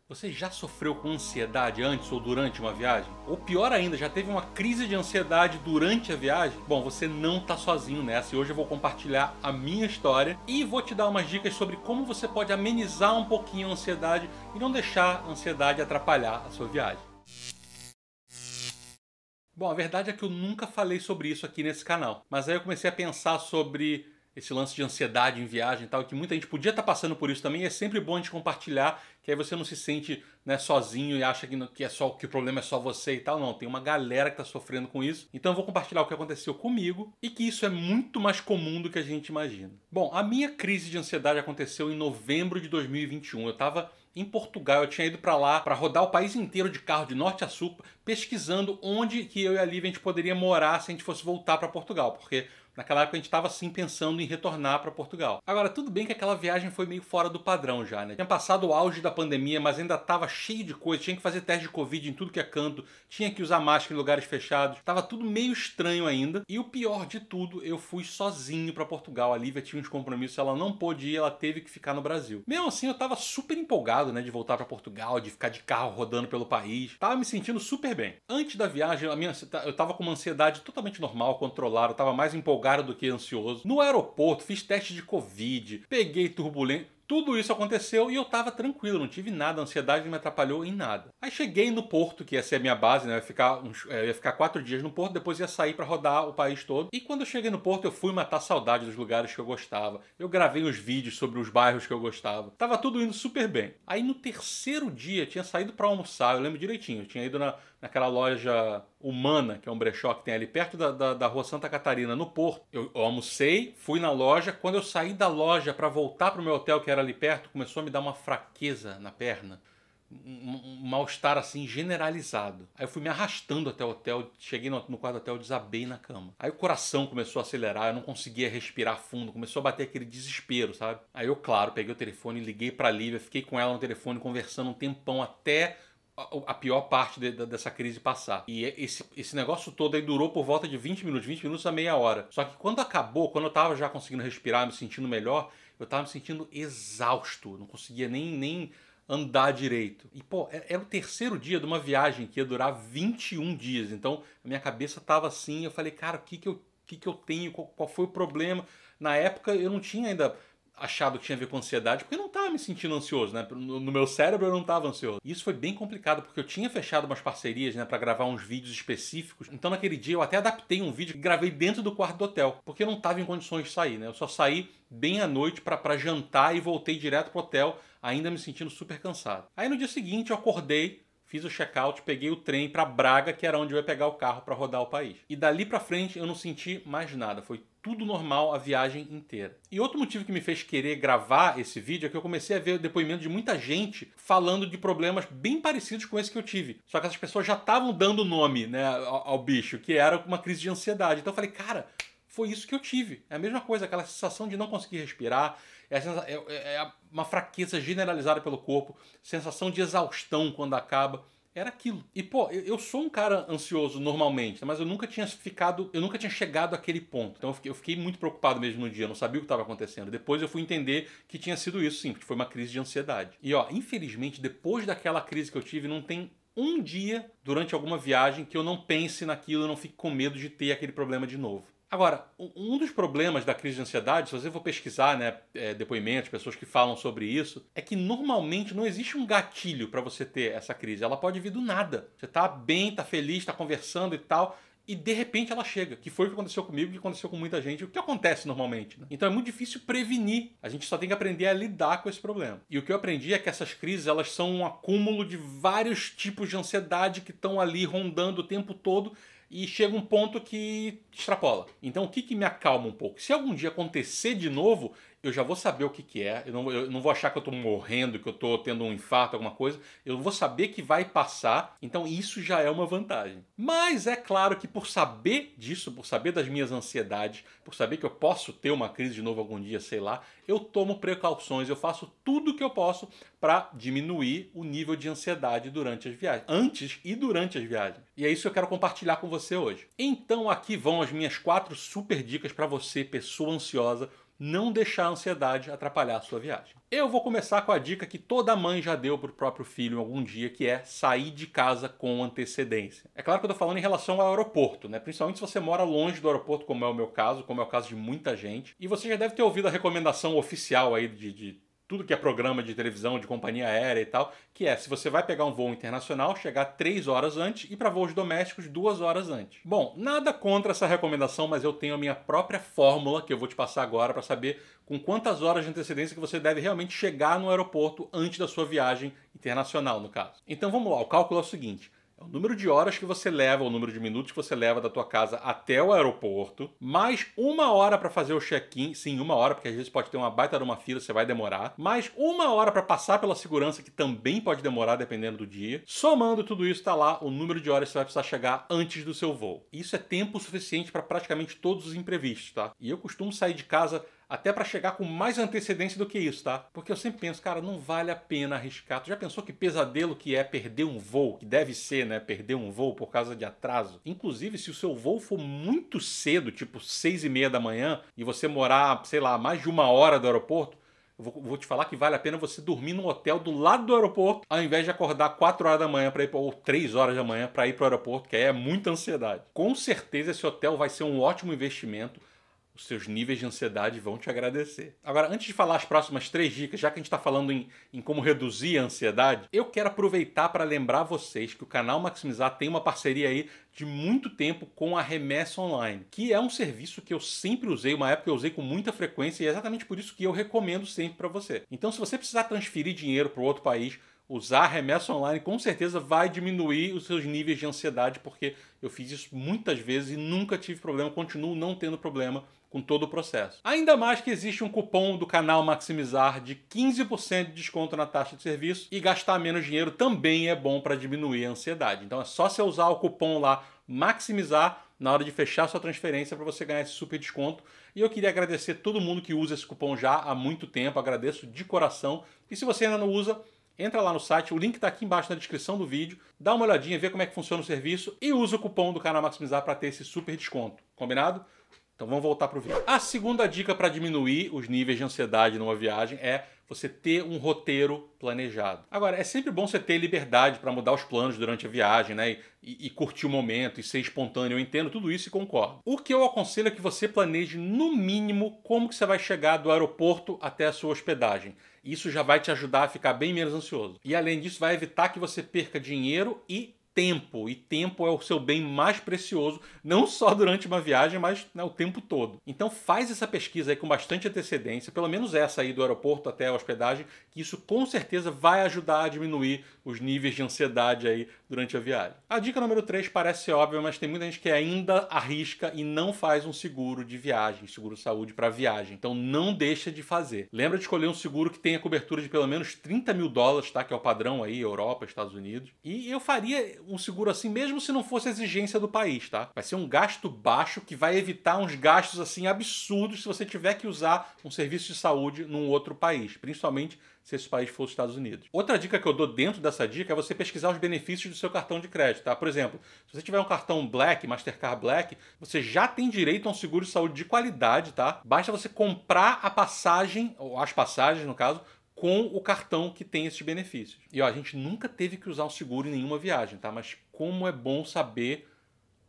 Você já sofreu com ansiedade antes ou durante uma viagem? Ou pior ainda, já teve uma crise de ansiedade durante a viagem? Bom, você não está sozinho nessa e hoje eu vou compartilhar a minha história e vou te dar umas dicas sobre como você pode amenizar um pouquinho a ansiedade e não deixar a ansiedade atrapalhar a sua viagem. Bom, a verdade é que eu nunca falei sobre isso aqui nesse canal, mas aí eu comecei a pensar sobre esse lance de ansiedade em viagem e tal, que muita gente podia estar passando por isso também, e é sempre bom a gente compartilhar, que aí você não se sente, né, sozinho e acha que o problema é só você e tal. Não, tem uma galera que está sofrendo com isso, então eu vou compartilhar o que aconteceu comigo e que isso é muito mais comum do que a gente imagina. Bom, a minha crise de ansiedade aconteceu em novembro de 2021, eu estava em Portugal, eu tinha ido para lá para rodar o país inteiro de carro de norte a sul, pesquisando onde que eu e a Lívia a gente poderia morar se a gente fosse voltar para Portugal, porque naquela época a gente estava sim pensando em retornar para Portugal. Agora, tudo bem que aquela viagem foi meio fora do padrão já, né? Tinha passado o auge da pandemia, mas ainda estava cheio de coisa, tinha que fazer teste de Covid em tudo que é canto, tinha que usar máscara em lugares fechados, estava tudo meio estranho ainda. E o pior de tudo, eu fui sozinho para Portugal. A Lívia tinha uns compromissos, ela não pôde ir, ela teve que ficar no Brasil. Mesmo assim, eu estava super empolgado, né, de voltar para Portugal, de ficar de carro rodando pelo país. Tava me sentindo super bem. Antes da viagem, eu tava com uma ansiedade totalmente normal, controlada, eu tava mais empolgado do que ansioso. No aeroporto, fiz teste de Covid, peguei turbulência. Tudo isso aconteceu e eu tava tranquilo, não tive nada, a ansiedade não me atrapalhou em nada. Aí cheguei no Porto, que ia ser a minha base, né? Eu ia ficar 4 dias no Porto, depois ia sair para rodar o país todo. E quando eu cheguei no Porto, eu fui matar saudade dos lugares que eu gostava. Eu gravei uns vídeos sobre os bairros que eu gostava. Tava tudo indo super bem. Aí no terceiro dia, tinha saído para almoçar, eu lembro direitinho. Eu tinha ido naquela loja Humana, que é um brechó que tem ali perto da rua Santa Catarina, no Porto. Eu almocei, fui na loja. Quando eu saí da loja para voltar pro meu hotel, que era ali perto, começou a me dar uma fraqueza na perna. Um mal-estar assim generalizado. Aí eu fui me arrastando até o hotel, cheguei no quarto do hotel, desabei na cama. Aí o coração começou a acelerar, eu não conseguia respirar fundo, começou a bater aquele desespero, sabe? Aí eu, claro, peguei o telefone, liguei pra Lívia, fiquei com ela no telefone conversando um tempão até a pior parte dessa crise passar. E esse negócio todo aí durou por volta de 20 minutos a meia hora. Só que quando acabou, quando eu tava já conseguindo respirar, me sentindo melhor, eu tava me sentindo exausto, não conseguia nem andar direito. E pô, era o terceiro dia de uma viagem que ia durar 21 dias. Então a minha cabeça tava assim, eu falei, cara, o que que eu tenho? Qual foi o problema? Na época eu não tinha ainda achado que tinha a ver com ansiedade, porque eu não estava me sentindo ansioso, né? No meu cérebro eu não estava ansioso. Isso foi bem complicado, porque eu tinha fechado umas parcerias, né, para gravar uns vídeos específicos. Então naquele dia eu até adaptei um vídeo que gravei dentro do quarto do hotel, porque eu não estava em condições de sair, né? Eu só saí bem à noite para jantar e voltei direto pro hotel, ainda me sentindo super cansado. Aí no dia seguinte eu acordei, fiz o check-out, peguei o trem para Braga, que era onde eu ia pegar o carro para rodar o país. E dali para frente eu não senti mais nada, foi tudo normal a viagem inteira. E outro motivo que me fez querer gravar esse vídeo é que eu comecei a ver o depoimento de muita gente falando de problemas bem parecidos com esse que eu tive. Só que essas pessoas já estavam dando nome, né, ao bicho, que era uma crise de ansiedade. Então eu falei, cara, foi isso que eu tive. É a mesma coisa, aquela sensação de não conseguir respirar, é uma fraqueza generalizada pelo corpo, sensação de exaustão quando acaba. Era aquilo. E pô, eu sou um cara ansioso normalmente, mas eu nunca tinha chegado àquele ponto. Então eu fiquei muito preocupado mesmo no dia, eu não sabia o que estava acontecendo. Depois eu fui entender que tinha sido isso sim, porque foi uma crise de ansiedade. E ó, infelizmente, depois daquela crise que eu tive, não tem um dia durante alguma viagem que eu não pense naquilo, eu não fique com medo de ter aquele problema de novo. Agora, um dos problemas da crise de ansiedade, se você for pesquisar, né, depoimentos, pessoas que falam sobre isso, é que normalmente não existe um gatilho para você ter essa crise. Ela pode vir do nada. Você tá bem, tá feliz, tá conversando e tal, e de repente ela chega. Que foi o que aconteceu comigo, que aconteceu com muita gente, o que acontece normalmente, né? Então é muito difícil prevenir. A gente só tem que aprender a lidar com esse problema. E o que eu aprendi é que essas crises, elas são um acúmulo de vários tipos de ansiedade que estão ali rondando o tempo todo, e chega um ponto que extrapola. Então o que me acalma um pouco? Se algum dia acontecer de novo, eu já vou saber o que é. Eu não vou achar que eu estou morrendo, que eu estou tendo um infarto, alguma coisa. Eu vou saber que vai passar. Então isso já é uma vantagem. Mas é claro que por saber disso, por saber das minhas ansiedades, por saber que eu posso ter uma crise de novo algum dia, sei lá, eu tomo precauções, eu faço tudo o que eu posso para diminuir o nível de ansiedade durante as viagens, antes e durante as viagens. E é isso que eu quero compartilhar com você hoje. Então aqui vão as minhas 4 super dicas para você, pessoa ansiosa, não deixar a ansiedade atrapalhar a sua viagem. Eu vou começar com a dica que toda mãe já deu para o próprio filho em algum dia, que é sair de casa com antecedência. É claro que eu estou falando em relação ao aeroporto, né? Principalmente se você mora longe do aeroporto, como é o meu caso, como é o caso de muita gente. E você já deve ter ouvido a recomendação oficial aí de tudo que é programa de televisão, de companhia aérea e tal, que é, se você vai pegar um voo internacional, chegar 3 horas antes e para voos domésticos 2 horas antes. Bom, nada contra essa recomendação, mas eu tenho a minha própria fórmula que eu vou te passar agora para saber com quantas horas de antecedência que você deve realmente chegar no aeroporto antes da sua viagem internacional, no caso. Então vamos lá, o cálculo é o seguinte: é o número de horas que você leva, o número de minutos que você leva da tua casa até o aeroporto, mais 1 hora para fazer o check-in, sim, 1 hora, porque às vezes pode ter uma baita de uma fila, você vai demorar, mais 1 hora para passar pela segurança, que também pode demorar dependendo do dia. Somando tudo isso, tá lá o número de horas que você vai precisar chegar antes do seu voo. Isso é tempo suficiente para praticamente todos os imprevistos, tá? E eu costumo sair de casa até para chegar com mais antecedência do que isso, tá? Porque eu sempre penso, cara, não vale a pena arriscar. Tu já pensou que pesadelo que é perder um voo? Que deve ser, né? Perder um voo por causa de atraso. Inclusive, se o seu voo for muito cedo, tipo 6h30 da manhã, e você morar, sei lá, mais de 1 hora do aeroporto, eu vou te falar que vale a pena você dormir num hotel do lado do aeroporto, ao invés de acordar 4 horas da manhã para ir, ou 3 horas da manhã para ir para o aeroporto, que aí é muita ansiedade. Com certeza esse hotel vai ser um ótimo investimento. Os seus níveis de ansiedade vão te agradecer. Agora, antes de falar as próximas 3 dicas, já que a gente está falando em como reduzir a ansiedade, eu quero aproveitar para lembrar vocês que o canal Maximizar tem uma parceria aí de muito tempo com a Remessa Online, que é um serviço que eu sempre usei, uma época eu usei com muita frequência, e é exatamente por isso que eu recomendo sempre para você. Então, se você precisar transferir dinheiro para outro país, usar a remessa online com certeza vai diminuir os seus níveis de ansiedade, porque eu fiz isso muitas vezes e nunca tive problema, continuo não tendo problema com todo o processo. Ainda mais que existe um cupom do canal Maximizar de 15% de desconto na taxa de serviço, e gastar menos dinheiro também é bom para diminuir a ansiedade. Então é só você usar o cupom lá Maximizar na hora de fechar sua transferência para você ganhar esse super desconto. E eu queria agradecer todo mundo que usa esse cupom já há muito tempo, agradeço de coração. E se você ainda não usa, entra lá no site, o link está aqui embaixo na descrição do vídeo, dá uma olhadinha, vê como é que funciona o serviço e usa o cupom do canal Maximizar para ter esse super desconto. Combinado? Então vamos voltar para o vídeo. A segunda dica para diminuir os níveis de ansiedade numa viagem é você ter um roteiro planejado. Agora, é sempre bom você ter liberdade para mudar os planos durante a viagem, né? E curtir o momento e ser espontâneo. Eu entendo tudo isso e concordo. O que eu aconselho é que você planeje, no mínimo, como que você vai chegar do aeroporto até a sua hospedagem. Isso já vai te ajudar a ficar bem menos ansioso. E além disso, vai evitar que você perca dinheiro e tempo. E tempo é o seu bem mais precioso, não só durante uma viagem, mas, né, o tempo todo. Então faz essa pesquisa aí com bastante antecedência, pelo menos essa aí do aeroporto até a hospedagem, que isso com certeza vai ajudar a diminuir os níveis de ansiedade aí durante a viagem. A dica número 3 parece óbvia, mas tem muita gente que ainda arrisca e não faz um seguro de viagem, seguro saúde para viagem. Então não deixa de fazer. Lembra de escolher um seguro que tenha cobertura de pelo menos $30 mil, tá? Que é o padrão aí, Europa, Estados Unidos. E eu faria um seguro assim, mesmo se não fosse exigência do país, tá? Vai ser um gasto baixo que vai evitar uns gastos assim absurdos se você tiver que usar um serviço de saúde num outro país, principalmente se esse país for os Estados Unidos. Outra dica que eu dou dentro dessa dica é você pesquisar os benefícios do seu cartão de crédito, tá? Por exemplo, se você tiver um cartão Black, Mastercard Black, você já tem direito a um seguro de saúde de qualidade, tá? Basta você comprar a passagem, ou as passagens no caso, com o cartão que tem esses benefícios. E ó, a gente nunca teve que usar um seguro em nenhuma viagem, tá? Mas como é bom saber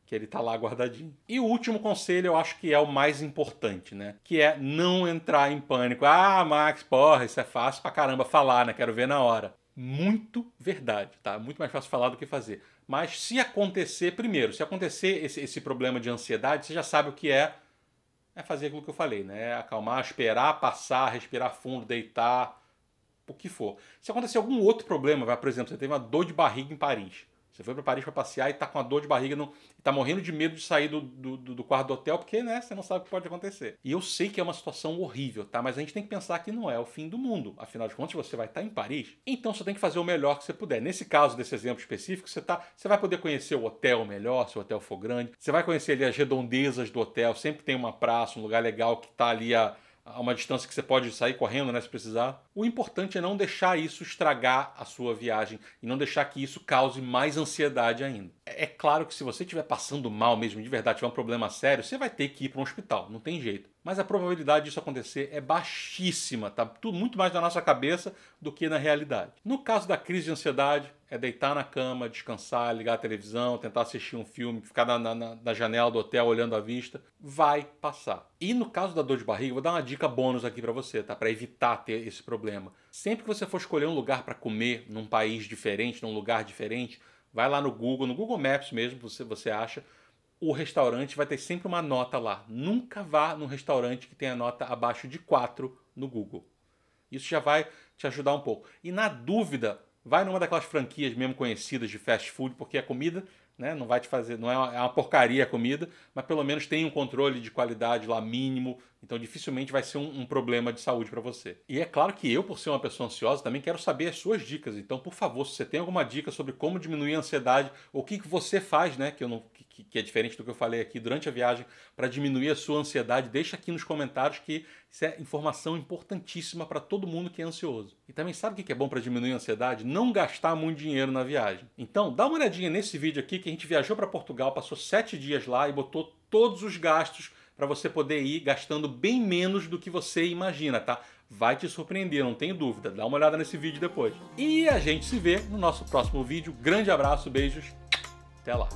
que ele tá lá guardadinho. E o último conselho eu acho que é o mais importante, né? Que é não entrar em pânico. Ah, Max, porra, isso é fácil pra caramba falar, né? Quero ver na hora. Muito verdade, tá? Muito mais fácil falar do que fazer. Mas se acontecer, primeiro, se acontecer esse problema de ansiedade, você já sabe o que é fazer aquilo que eu falei, né? Acalmar, esperar, passar, respirar fundo, deitar, o que for. Se acontecer algum outro problema, por exemplo, você teve uma dor de barriga em Paris. Você foi para Paris para passear e tá com uma dor de barriga e tá morrendo de medo de sair do quarto do hotel, porque, né, você não sabe o que pode acontecer. E eu sei que é uma situação horrível, tá? Mas a gente tem que pensar que não é o fim do mundo. Afinal de contas, você vai estar em Paris, então você tem que fazer o melhor que você puder. Nesse caso, desse exemplo específico, você vai poder conhecer o hotel melhor, se o hotel for grande. Você vai conhecer ali as redondezas do hotel. Sempre tem uma praça, um lugar legal que tá ali a uma distância que você pode sair correndo, né, se precisar. O importante é não deixar isso estragar a sua viagem e não deixar que isso cause mais ansiedade ainda. É claro que se você estiver passando mal mesmo, de verdade, tiver um problema sério, você vai ter que ir para um hospital, não tem jeito. mas a probabilidade disso acontecer é baixíssima, tá? Tudo muito mais na nossa cabeça do que na realidade. No caso da crise de ansiedade, é deitar na cama, descansar, ligar a televisão, tentar assistir um filme, ficar na janela do hotel olhando a vista, vai passar. E no caso da dor de barriga, vou dar uma dica bônus aqui pra você, tá? Pra evitar ter esse problema. Sempre que você for escolher um lugar pra comer num país diferente, num lugar diferente, vai lá no Google Maps mesmo, você acha, o restaurante vai ter sempre uma nota lá. Nunca vá num restaurante que tenha nota abaixo de 4 no Google. Isso já vai te ajudar um pouco. E na dúvida, vai numa daquelas franquias mesmo conhecidas de fast food, porque a comida, né, não vai te fazer, não é uma porcaria a comida, mas pelo menos tem um controle de qualidade lá mínimo, então dificilmente vai ser um problema de saúde para você. E é claro que eu, por ser uma pessoa ansiosa, também quero saber as suas dicas. Então, por favor, se você tem alguma dica sobre como diminuir a ansiedade, ou o que você faz, né, que é diferente do que eu falei aqui durante a viagem, para diminuir a sua ansiedade, deixa aqui nos comentários, que isso é informação importantíssima para todo mundo que é ansioso. E também sabe o que é bom para diminuir a ansiedade? Não gastar muito dinheiro na viagem. Então, dá uma olhadinha nesse vídeo aqui, que a gente viajou para Portugal, passou 7 dias lá e botou todos os gastos para você poder ir gastando bem menos do que você imagina, tá? Vai te surpreender, não tenho dúvida. Dá uma olhada nesse vídeo depois. E a gente se vê no nosso próximo vídeo. Grande abraço, beijos, até lá.